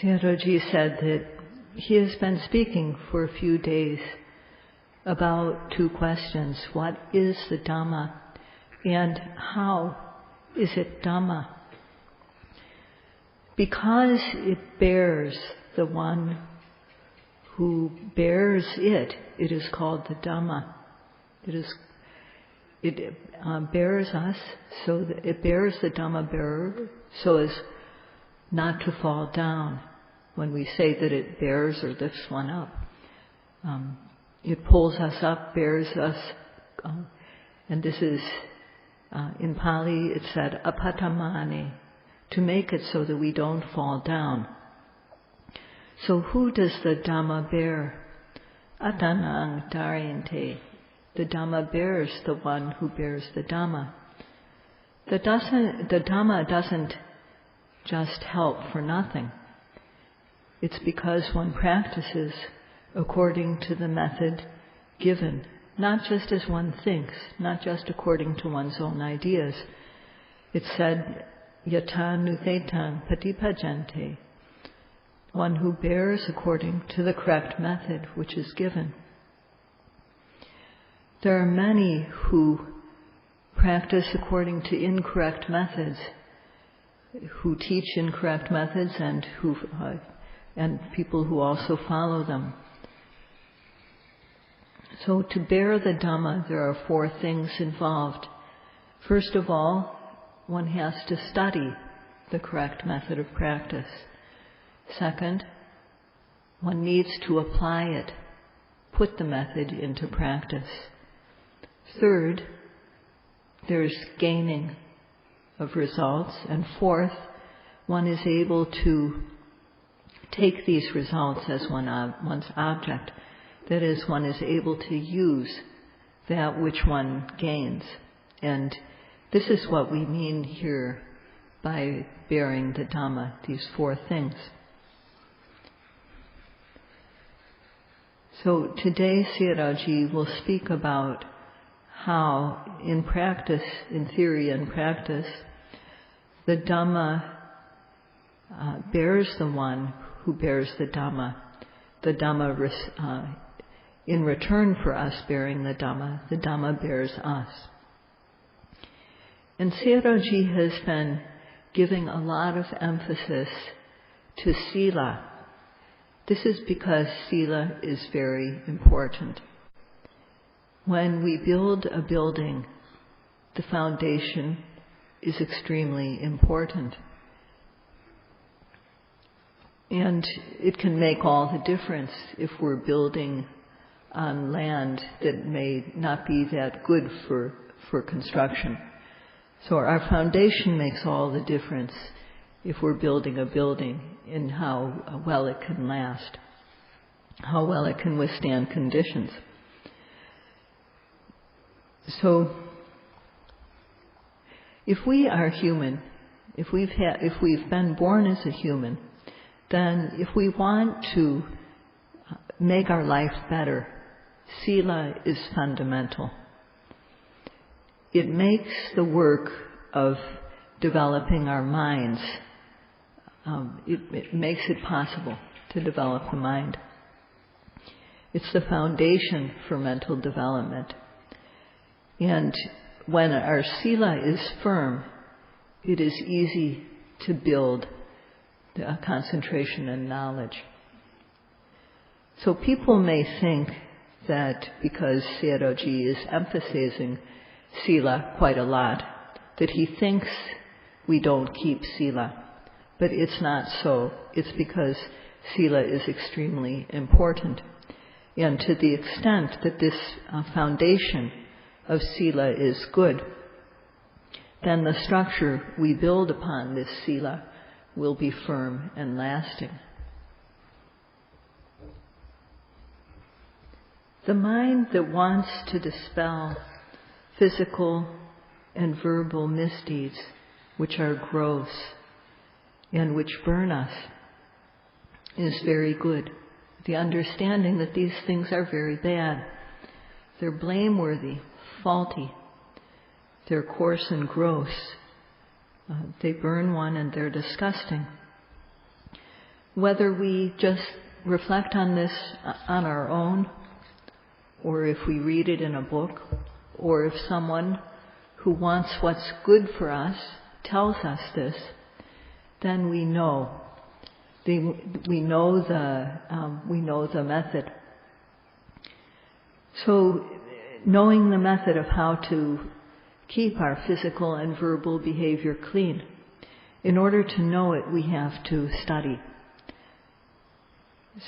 Sayadaw said that he has been speaking for a few days about two questions. What is the Dhamma and how is it Dhamma? Because it bears the one who bears it, it is called the Dhamma. It bears us, so that it bears the Dhamma bearer so as not to fall down. When we say that it bears or lifts one up, it pulls us up, bears us, and this is, in Pali it said, apatamane, to make it so that we don't fall down. So who does the Dhamma bear? Atanang darinte. The Dhamma bears the one who bears the Dhamma. The Dhamma doesn't just help for nothing. It's because one practices according to the method given, not just as one thinks, not just according to one's own ideas. It said, yata nuthetan patipajante, one who bears according to the correct method which is given. There are many who practice according to incorrect methods, who teach incorrect methods, and people who also follow them. So to bear the Dhamma, there are 4 things involved. First of all, one has to study the correct method of practice. Second, one needs to apply it, put the method into practice. Third, there's gaining of results. And fourth, one is able to take these results as one's object. That is, one is able to use that which one gains. And this is what we mean here by bearing the Dhamma, these 4 things. So today Sayadaw will speak about how in practice, in theory and practice, the Dhamma bears the one who bears the Dhamma. The Dhamma, in return for us bearing the Dhamma bears us. And Sayadaw has been giving a lot of emphasis to Sila. This is because Sila is very important. When we build a building, the foundation is extremely important. And it can make all the difference if we're building on land that may not be that good for construction. So our foundation makes all the difference if we're building a building in how well it can last, how well it can withstand conditions. So, if we are human, if we've been born as a human, then if we want to make our life better, Sila is fundamental. It makes the work of developing our minds, it makes it possible to develop the mind. It's the foundation for mental development. And when our Sila is firm, it is easy to build concentration and knowledge. So people may think that because Sayadaw is emphasizing Sila quite a lot, that he thinks we don't keep Sila. But it's not so. It's because Sila is extremely important. And to the extent that this foundation of Sila is good, then the structure we build upon this Sila will be firm and lasting. The mind that wants to dispel physical and verbal misdeeds, which are gross and which burn us, is very good. The understanding that these things are very bad. They're blameworthy, faulty. They're coarse and gross. They burn one and they're disgusting. whether we just reflect on this on our own, or if we read it in a book, or if someone who wants what's good for us tells us this, then we know. We know the method. So, knowing the method of how to keep our physical and verbal behavior clean. In order to know it, we have to study.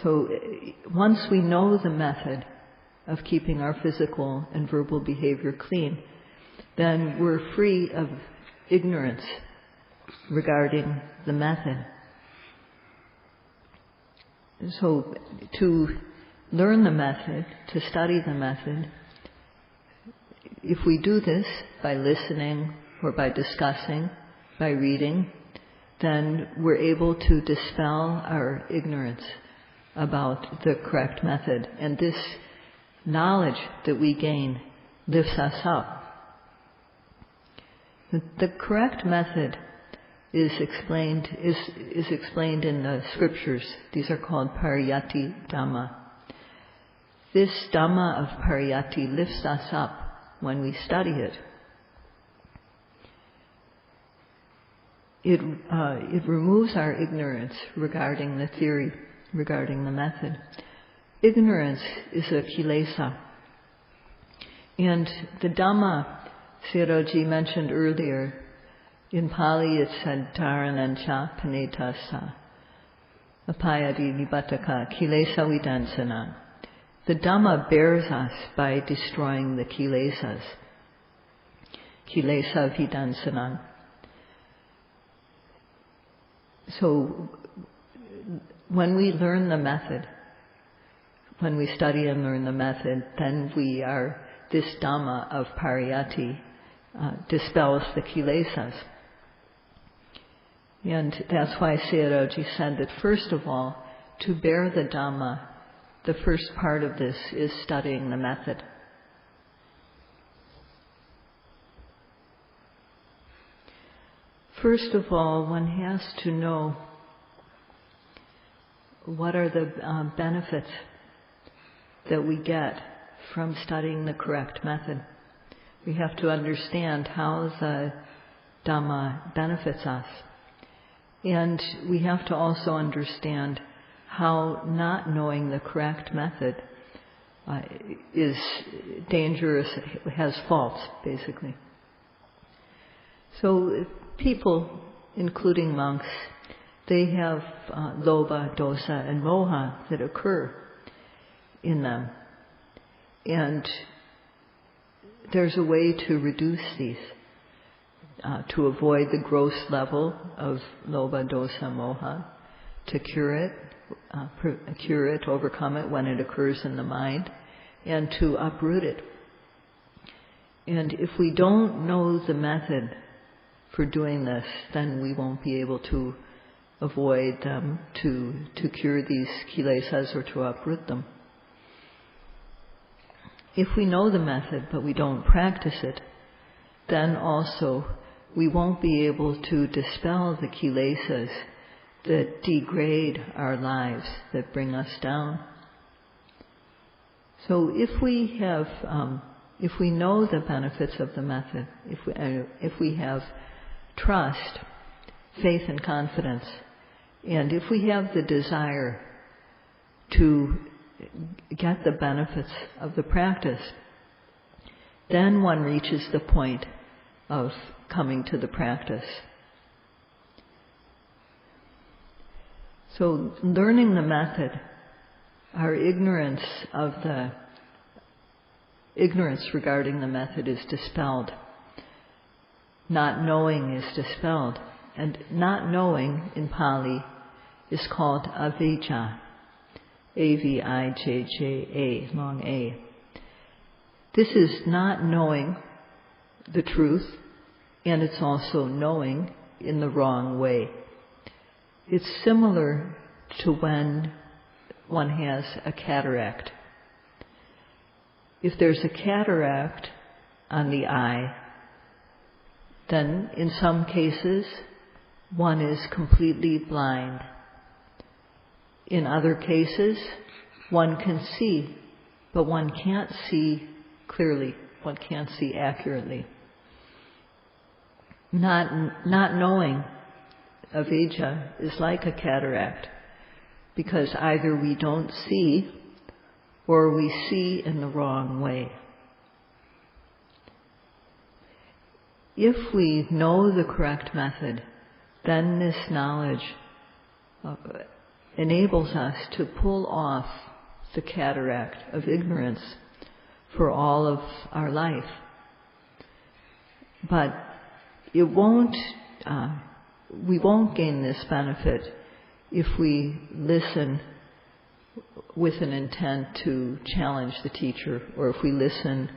So, once we know the method of keeping our physical and verbal behavior clean, then we're free of ignorance regarding the method. So, to learn the method, to study the method, if we do this by listening or by discussing, by reading, then we're able to dispel our ignorance about the correct method. And this knowledge that we gain lifts us up. The correct method is explained in the scriptures. These are called Pariyatti Dhamma. This Dhamma of Pariyatti lifts us up when we study it. It removes our ignorance regarding the theory, regarding the method. Ignorance is a kilesa. And the Dhamma Sayadaw mentioned earlier, in Pali it said, Dharanancha panetasa, apayadi vibhataka, kilesa vidansana. The Dhamma bears us by destroying the kilesas. Kilesa vidansanam. So, when we learn the method, when we study and learn the method, then this Dhamma of Pariyatti dispels the kilesas. And that's why Sayadaw said that first of all, to bear the Dhamma, the first part of this is studying the method. First of all, one has to know what are the benefits that we get from studying the correct method. We have to understand how the Dhamma benefits us. And we have to also understand how not knowing the correct method is dangerous, has faults, basically. So people, including monks, they have lobha, dosa, and moha that occur in them. And there's a way to reduce these, to avoid the gross level of lobha, dosa, moha, to cure it, overcome it when it occurs in the mind, and to uproot it. And if we don't know the method for doing this, then we won't be able to avoid them, to cure these kilesas or to uproot them. If we know the method but we don't practice it, then also we won't be able to dispel the kilesas that degrade our lives, that bring us down. So if we know the benefits of the method, if we have trust, faith and confidence, and if we have the desire to get the benefits of the practice, then one reaches the point of coming to the practice. So learning the method, our ignorance regarding the method is dispelled. Not knowing is dispelled. And not knowing in Pali is called avijja. A-V-I-J-J-A, long A. This is not knowing the truth, and it's also knowing in the wrong way. It's similar to when one has a cataract. If there's a cataract on the eye, then in some cases one is completely blind. In other cases, one can see, but one can't see clearly. One can't see accurately. Not knowing avijja is like a cataract, because either we don't see or we see in the wrong way. If we know the correct method, then this knowledge enables us to pull off the cataract of ignorance for all of our life. But it won't, we won't gain this benefit if we listen with an intent to challenge the teacher, or if we listen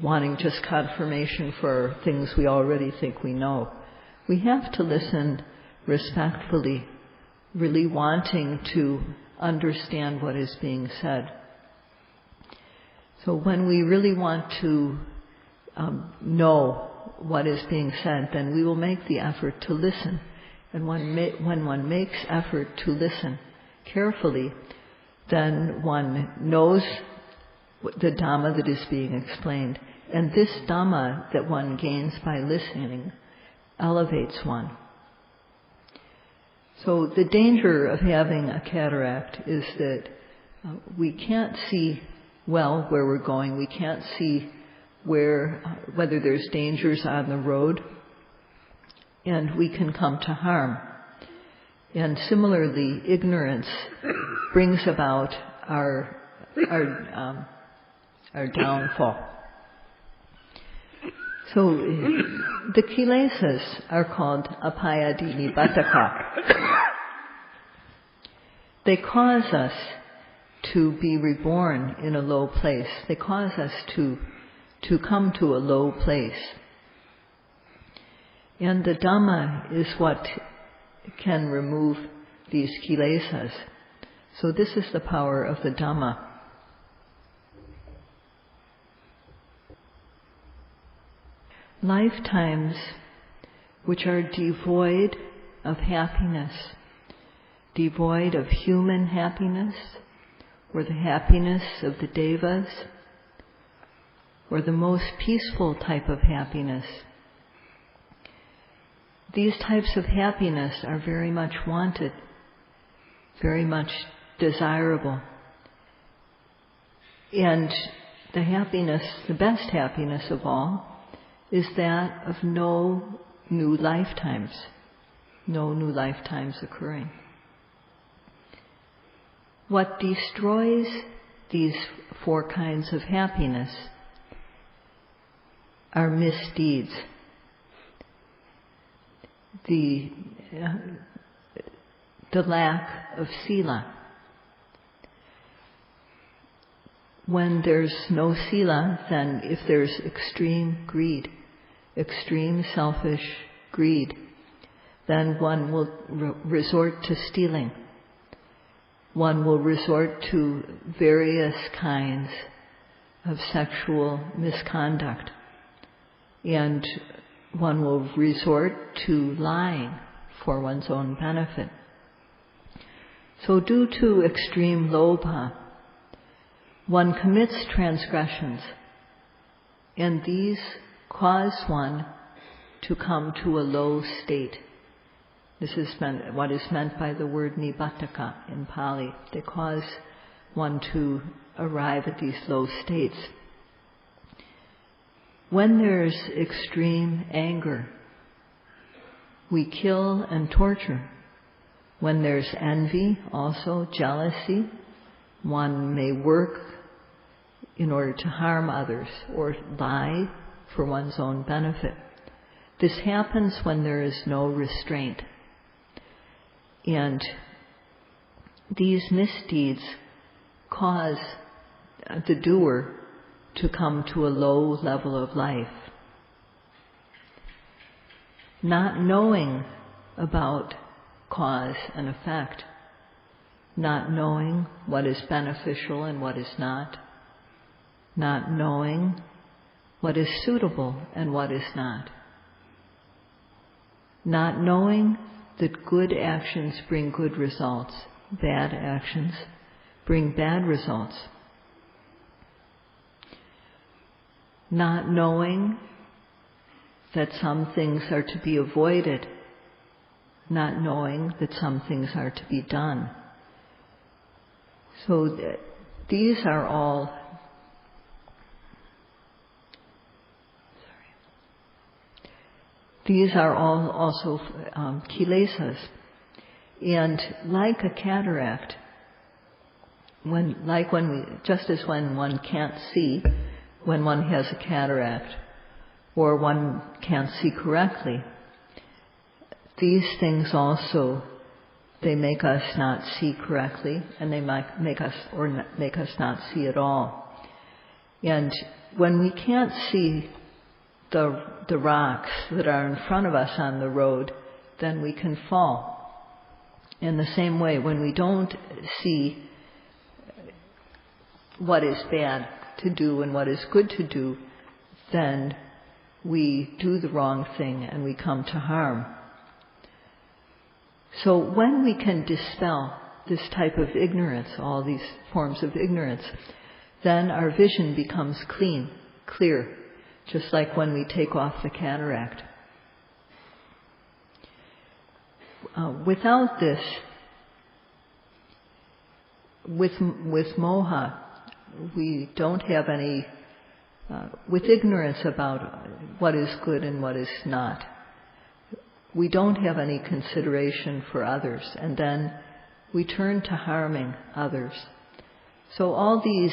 wanting just confirmation for things we already think we know. We have to listen respectfully, really wanting to understand what is being said. So when we really want to know what is being said, then we will make the effort to listen. And when one makes effort to listen carefully, then one knows the Dhamma that is being explained. And this Dhamma that one gains by listening elevates one. So the danger of having a cataract is that we can't see well where we're going. We can't see whether there's dangers on the road, and we can come to harm. And similarly, ignorance brings about our downfall. So the kilesas are called apayadinibattaka. They cause us to be reborn in a low place. They cause us to come to a low place. And the Dhamma is what can remove these kilesas. So this is the power of the Dhamma. Lifetimes which are devoid of happiness, devoid of human happiness, or the happiness of the devas, or the most peaceful type of happiness. These types of happiness are very much wanted, very much desirable. And the happiness, the best happiness of all, is that of no new lifetimes occurring. What destroys these four kinds of happiness are misdeeds. The lack of Sila. When there's no Sila, then if there's extreme greed, extreme selfish greed, then one will resort to stealing. One will resort to various kinds of sexual misconduct. And one will resort to lying for one's own benefit. So due to extreme lobha, one commits transgressions, and these cause one to come to a low state. This is what is meant by the word nibbātaka in Pali. They cause one to arrive at these low states. When there's extreme anger, we kill and torture. When there's envy, also jealousy, one may work in order to harm others or lie for one's own benefit. This happens when there is no restraint. And these misdeeds cause the doer to come to a low level of life. Not knowing about cause and effect, not knowing what is beneficial and what is not knowing what is suitable and what is not knowing that good actions bring good results, bad actions bring bad results. Not knowing that some things are to be avoided, not knowing that some things are to be done. So these are all also kilesas. And like a cataract, just as when one can't see, when one has a cataract, or one can't see correctly, these things also, they make us not see correctly, and they might make us not see at all. And when we can't see the rocks that are in front of us on the road, then we can fall. In the same way, when we don't see what is bad to do and what is good to do, then we do the wrong thing and we come to harm. So when we can dispel this type of ignorance, all these forms of ignorance, then our vision becomes clear, just like when we take off the cataract. Without this, with moha, we don't have any, with ignorance about what is good and what is not, we don't have any consideration for others, and then we turn to harming others. So all these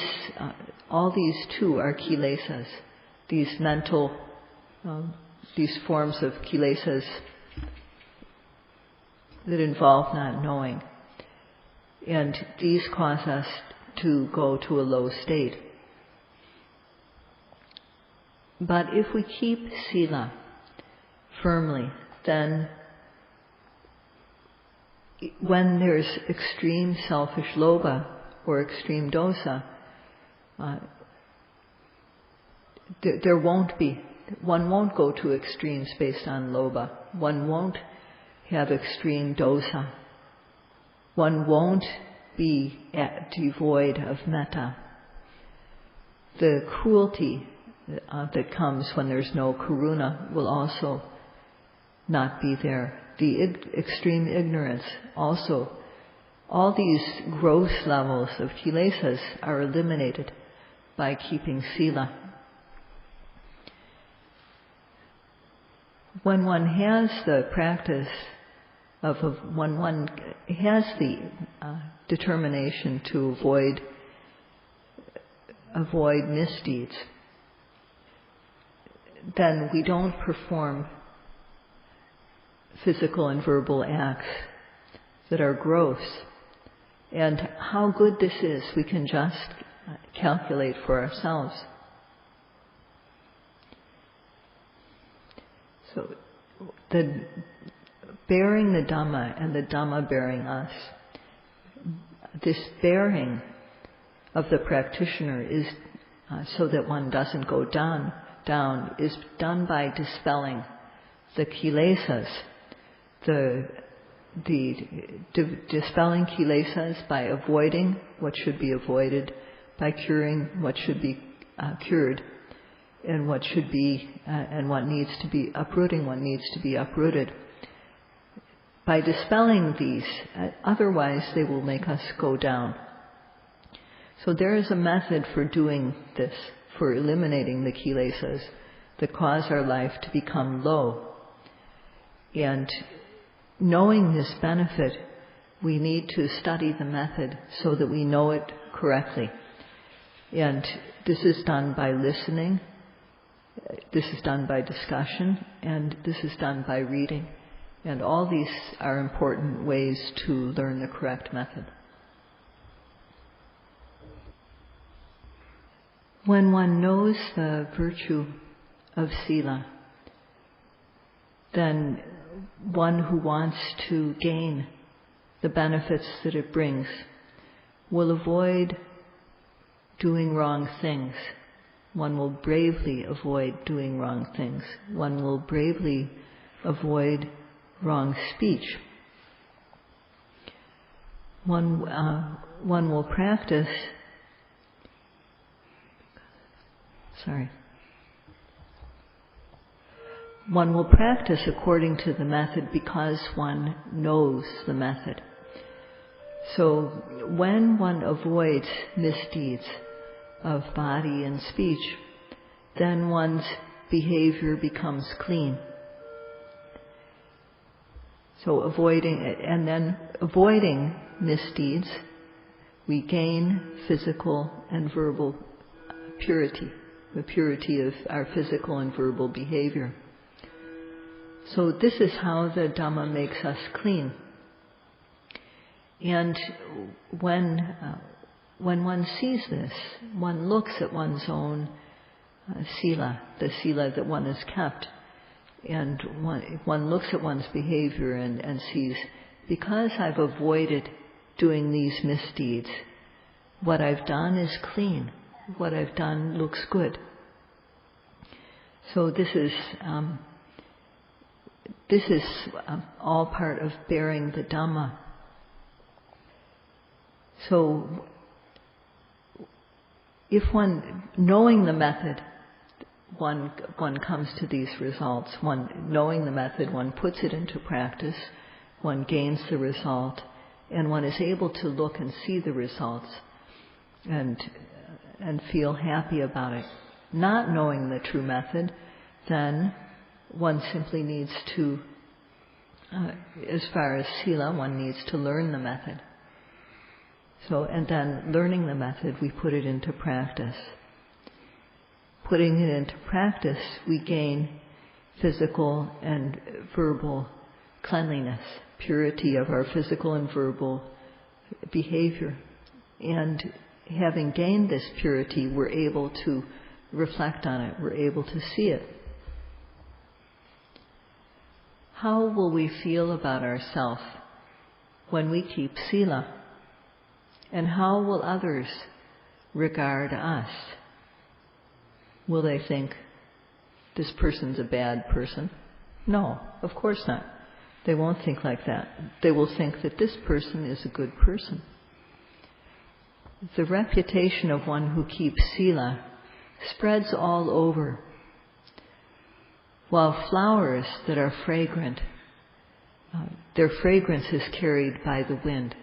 too are kilesas, these mental, these forms of kilesas that involve not knowing. And these cause us to go to a low state. But if we keep Sila firmly, then when there's extreme selfish lobha or extreme dosa, one won't go to extremes based on lobha. One won't have extreme dosa. One won't be devoid of metta. The cruelty that comes when there's no karuna will also not be there. The extreme ignorance also. All these gross levels of kilesas are eliminated by keeping Sila. When one has the practice when one has the determination to avoid misdeeds, then we don't perform physical and verbal acts that are gross. And how good this is, we can just calculate for ourselves. So, bearing the Dhamma and the Dhamma bearing us, this bearing of the practitioner is so that one doesn't go down, is done by dispelling the kilesas, dispelling kilesas by avoiding what should be avoided, by curing what should be cured, and what should be and what needs to be uprooting what needs to be uprooted. By dispelling these, otherwise they will make us go down. So there is a method for doing this, for eliminating the kilesas that cause our life to become low. And knowing this benefit, we need to study the method so that we know it correctly. And this is done by listening, this is done by discussion, and this is done by reading. And all these are important ways to learn the correct method. When one knows the virtue of Sila, then one who wants to gain the benefits that it brings will avoid doing wrong things. One will bravely avoid doing wrong things. One will bravely avoid wrong speech. one will practice. One will practice according to the method because one knows the method. So when one avoids misdeeds of body and speech, then one's behavior becomes clean. So avoiding misdeeds, we gain physical and verbal purity, the purity of our physical and verbal behavior. So this is how the Dhamma makes us clean. And when one sees this, one looks at one's own Sila, the Sila that one has kept, and one looks at one's behavior and sees, because I've avoided doing these misdeeds, what I've done is clean. What I've done looks good. So this is all part of bearing the Dhamma. So if knowing the method, one comes to these results. Knowing the method, one puts it into practice, one gains the result, and one is able to look and see the results and feel happy about it. Not knowing the true method, then one simply needs to, as far as Sila, one needs to learn the method. So, and then learning the method, we put it into practice. Putting it into practice, we gain physical and verbal cleanliness, purity of our physical and verbal behavior. And having gained this purity, we're able to reflect on it, we're able to see it. How will we feel about ourselves when we keep Sila? And how will others regard us? Will they think, this person's a bad person? No, of course not. They won't think like that. They will think that this person is a good person. The reputation of one who keeps Sila spreads all over. While flowers that are fragrant, their fragrance is carried by the wind.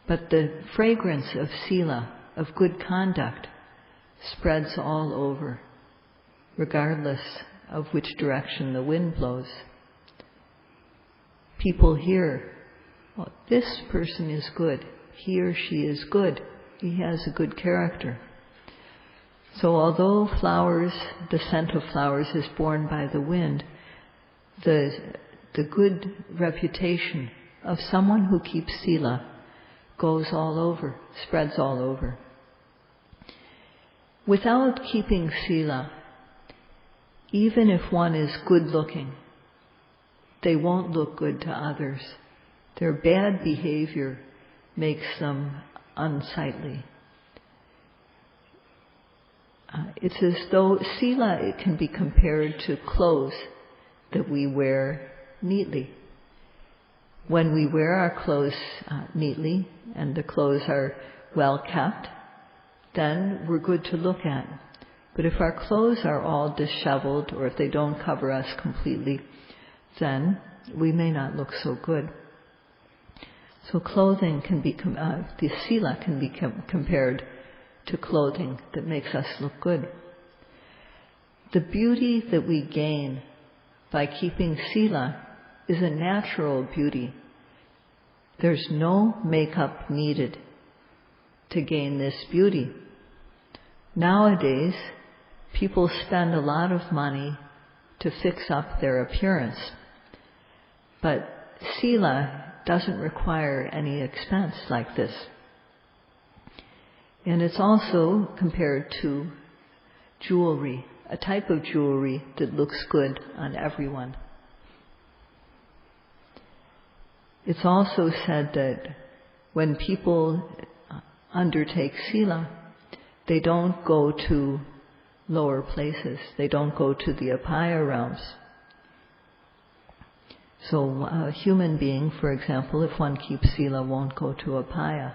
But the fragrance of Sila, of good conduct, spreads all over, regardless of which direction the wind blows. People hear, oh, this person is good, he or she is good, he has a good character. So although the scent of flowers is borne by the wind, the good reputation of someone who keeps Sila goes all over, spreads all over. Without keeping Sila, even if one is good looking, they won't look good to others. Their bad behavior makes them unsightly. It's as though Sila, it can be compared to clothes that we wear neatly. When we wear our clothes neatly and the clothes are well kept, then we're good to look at. But if our clothes are all disheveled or if they don't cover us completely, then we may not look so good. So clothing can be, the Sila can be compared to clothing that makes us look good. The beauty that we gain by keeping Sila is a natural beauty. There's no makeup needed to gain this beauty. Nowadays, people spend a lot of money to fix up their appearance, but Sila doesn't require any expense like this. And it's also compared to jewelry, a type of jewelry that looks good on everyone. It's also said that when people undertake Sila, they don't go to lower places. They don't go to the Apaya realms. So a human being, for example, if one keeps Sila, won't go to apaya.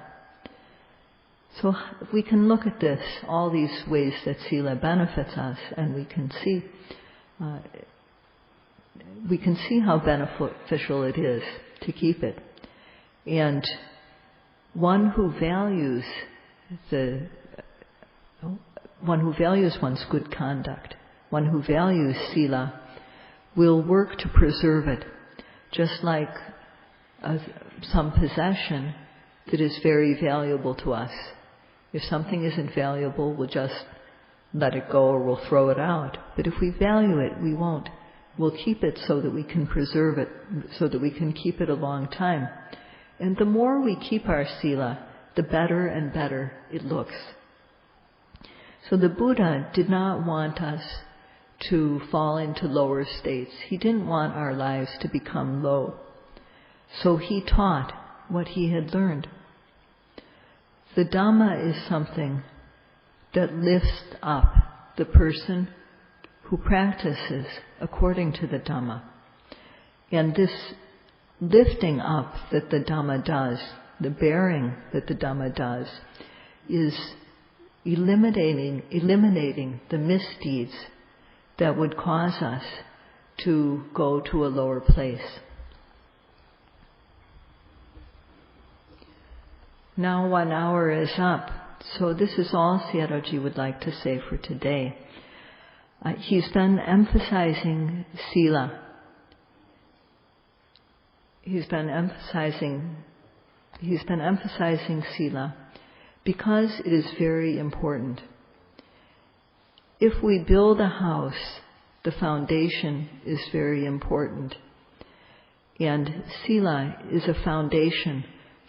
So we can look at this, all these ways that Sila benefits us, and we can see how beneficial it is to keep it. And one who values one's good conduct, one who values Sila, will work to preserve it, just like some possession that is very valuable to us. If something isn't valuable, we'll just let it go or we'll throw it out. But if we value it, we won't. We'll keep it so that we can preserve it, so that we can keep it a long time. And the more we keep our Sila, the better and better it looks. So the Buddha did not want us to fall into lower states. He didn't want our lives to become low. So he taught what he had learned. The Dhamma is something that lifts up the person who practices according to the Dhamma. And this lifting up that the Dhamma does, the bearing that the Dhamma does, is eliminating the misdeeds that would cause us to go to a lower place. Now 1 hour is up, so this is all Sayadaw would like to say for today. He's been emphasizing Sila. He's been emphasizing Sila because it is very important. If we build a house, the foundation is very important. And Sila is a foundation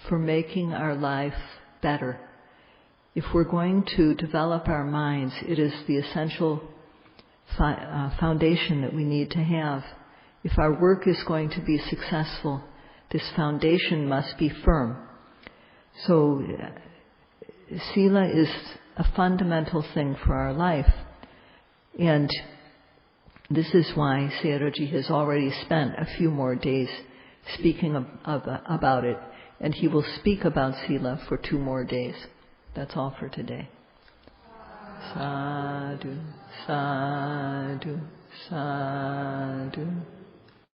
for making our life better. If we're going to develop our minds, it is the essential foundation that we need to have. If our work is going to be successful, this foundation must be firm. So Sila is a fundamental thing for our life. And this is why Sayadaw has already spent a few more days speaking about it. And he will speak about Sila for 2 more days. That's all for today. Sadhu, sadhu, sadhu.